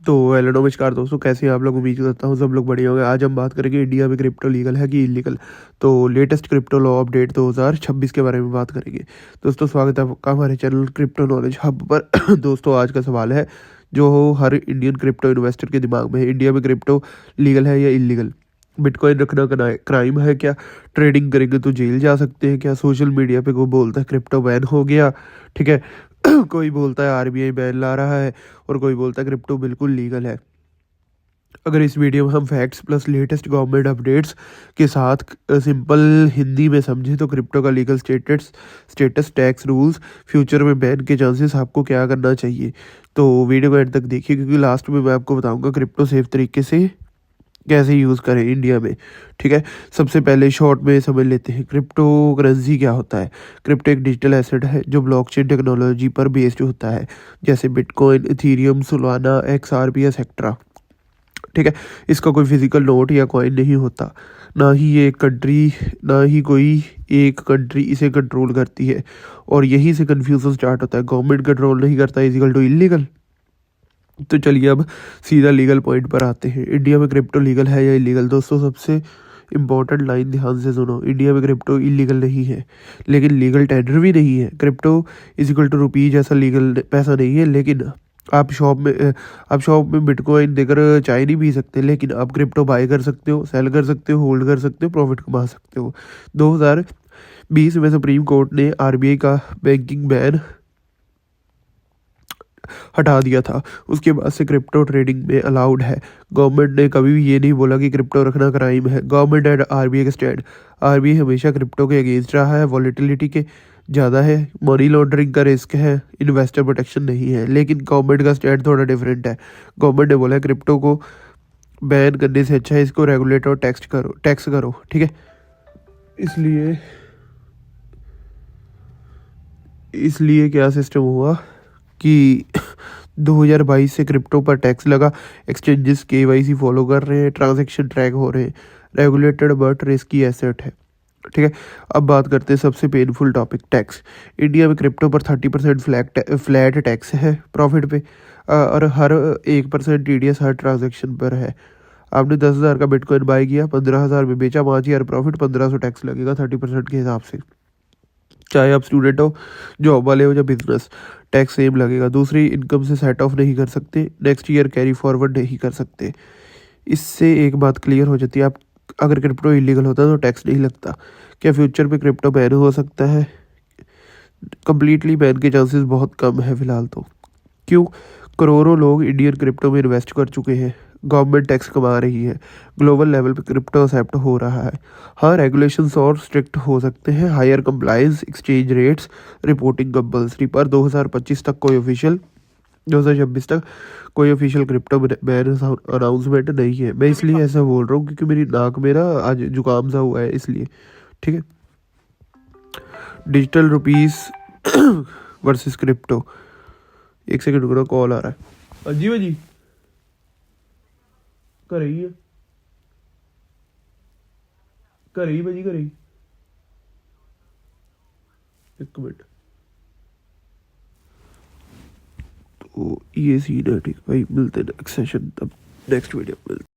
तो हेलो नमस्कार दोस्तों, कैसे हैं आप लोग। उम्मीद करता हूँ सब लोग बढ़िया होंगे। आज हम बात करेंगे इंडिया में क्रिप्टो लीगल है कि इलीगल। तो लेटेस्ट क्रिप्टो लॉ अपडेट 2026 के बारे में बात करेंगे। दोस्तों स्वागत है आपका हमारे चैनल क्रिप्टो नॉलेज हब पर। दोस्तों आज का सवाल है जो हर इंडियन क्रिप्टो इन्वेस्टर के दिमाग में है, इंडिया में क्रिप्टो लीगल है या इलीगल। बिटकॉइन रखना क्राइम है क्या? ट्रेडिंग करेंगे तो जेल जा सकते हैं क्या? सोशल मीडिया पे कोई बोलता है क्रिप्टो बैन हो गया, ठीक है। कोई बोलता है आरबीआई बैन ला रहा है और कोई बोलता है क्रिप्टो बिल्कुल लीगल है। अगर इस वीडियो में हम facts plus latest government updates के साथ सिंपल हिंदी में समझें तो क्रिप्टो का legal status tax rules, future में बैन के चांसेस, आपको क्या करना चाहिए। तो वीडियो को एंड तक देखिए क्योंकि लास्ट में मैं आपको बताऊंगा क्रिप्टो सेफ तरीके से कैसे यूज़ करें इंडिया में, ठीक है। सबसे पहले शॉर्ट में समझ लेते हैं क्रिप्टो करेंसी क्या होता है। क्रिप्टो एक डिजिटल एसेट है जो ब्लॉकचेन टेक्नोलॉजी पर बेस्ड होता है, जैसे bitcoin, Ethereum, Solana, XRP etcetera, ठीक है। इसका कोई फिजिकल नोट या कॉइन नहीं होता, ना ही कोई एक कंट्री इसे कंट्रोल करती है, और यहीं से कन्फ्यूजन स्टार्ट होता है। गवर्नमेंट कंट्रोल नहीं करता इजिकल टू इलीगल। तो चलिए अब सीधा लीगल पॉइंट पर आते हैं। इंडिया में क्रिप्टो लीगल है या इलीगल। दोस्तों सबसे इम्पोर्टेंट लाइन ध्यान से सुनो, इंडिया में क्रिप्टो इलीगल नहीं है लेकिन लीगल टेंडर भी नहीं है। Crypto is equal to rupees जैसा लीगल पैसा नहीं है, लेकिन आप शॉप में बिटकॉइन देकर चाय नहीं पी सकते, लेकिन आप क्रिप्टो बाय कर सकते हो, सेल कर सकते हो, होल्ड कर सकते हो, प्रॉफिट कमा सकते हो। 2020 में सुप्रीम कोर्ट ने आरबीआई का बैंकिंग बैन हटा दिया था। उसके बाद से क्रिप्टो ट्रेडिंग में अलाउड है। गवर्नमेंट ने कभी भी ये नहीं बोला कि क्रिप्टो रखना क्राइम है। गवर्नमेंट एंड आरबीआई का स्टैंड, आरबीआई हमेशा क्रिप्टो के अगेंस्ट रहा है। वॉलेटिलिटी के ज़्यादा है, मनी लॉन्ड्रिंग का रिस्क है, इन्वेस्टर प्रोटेक्शन नहीं है। लेकिन गवर्नमेंट का स्टैंड थोड़ा डिफरेंट है। गवर्नमेंट ने बोला क्रिप्टो को बैन करने से अच्छा है इसको रेगुलेट और टैक्स करो, ठीक है। इसलिए इसलिए क्या सिस्टम हुआ कि 2022 से क्रिप्टो पर टैक्स लगा। एक्सचेंजेस केवाईसी फॉलो कर रहे हैं, ट्रांजैक्शन ट्रैक हो रहे हैं। रेगुलेटेड बट रिस्की एसेट है, ठीक है। अब बात करते हैं सबसे पेनफुल टॉपिक, टैक्स। इंडिया में क्रिप्टो पर 30% फ्लैट टैक्स है प्रॉफिट पे, और हर 1% टीडीएस हर ट्रांजेक्शन पर है। आपने 10,000 का बिटकॉइन बाय किया, 15,000 में बेचा, 5,000 प्रॉफिट, 1,500 टैक्स लगेगा 30% के हिसाब से। चाहे आप स्टूडेंट हो, जॉब वाले हो या बिजनेस, टैक्स सेम लगेगा। दूसरी इनकम से सेट ऑफ नहीं कर सकते, नेक्स्ट ईयर कैरी फॉरवर्ड नहीं कर सकते। इससे एक बात क्लियर हो जाती है, आप अगर क्रिप्टो इलीगल होता तो टैक्स नहीं लगता। क्या फ्यूचर में क्रिप्टो बैन हो सकता है? कम्प्लीटली बैन के चांसेस बहुत कम है फिलहाल तो। क्यों? करोड़ों लोग इंडियन क्रिप्टो में इन्वेस्ट कर चुके हैं, गवर्नमेंट टैक्स कमा रही है, ग्लोबल लेवल पे क्रिप्टो एक्सेप्ट हो रहा है। हाँ, रेगुलेशंस और स्ट्रिक्ट हो सकते हैं, higher compliance, exchange rates, reporting compulsory, पर 2025 तक कोई ऑफिशियल 2026 तक कोई ऑफिशियल क्रिप्टो बैन अनाउंसमेंट नहीं है। मैं इसलिए ऐसा बोल रहा हूँ क्योंकि मेरी नाक में ना आज जुकाम सा हुआ है, इसलिए, ठीक है। Digital rupees versus crypto. एक सेकंड रुको, कॉल आ रहा है। अजी भाजी घरे ही है, घरे ही भाजी, घरे ही। एक मिनट। तो ये सीन है, ठीक भाई। मिलते हैं नेक्स्ट सेशन, तब नेक्स्ट वीडियो मिलते हैं।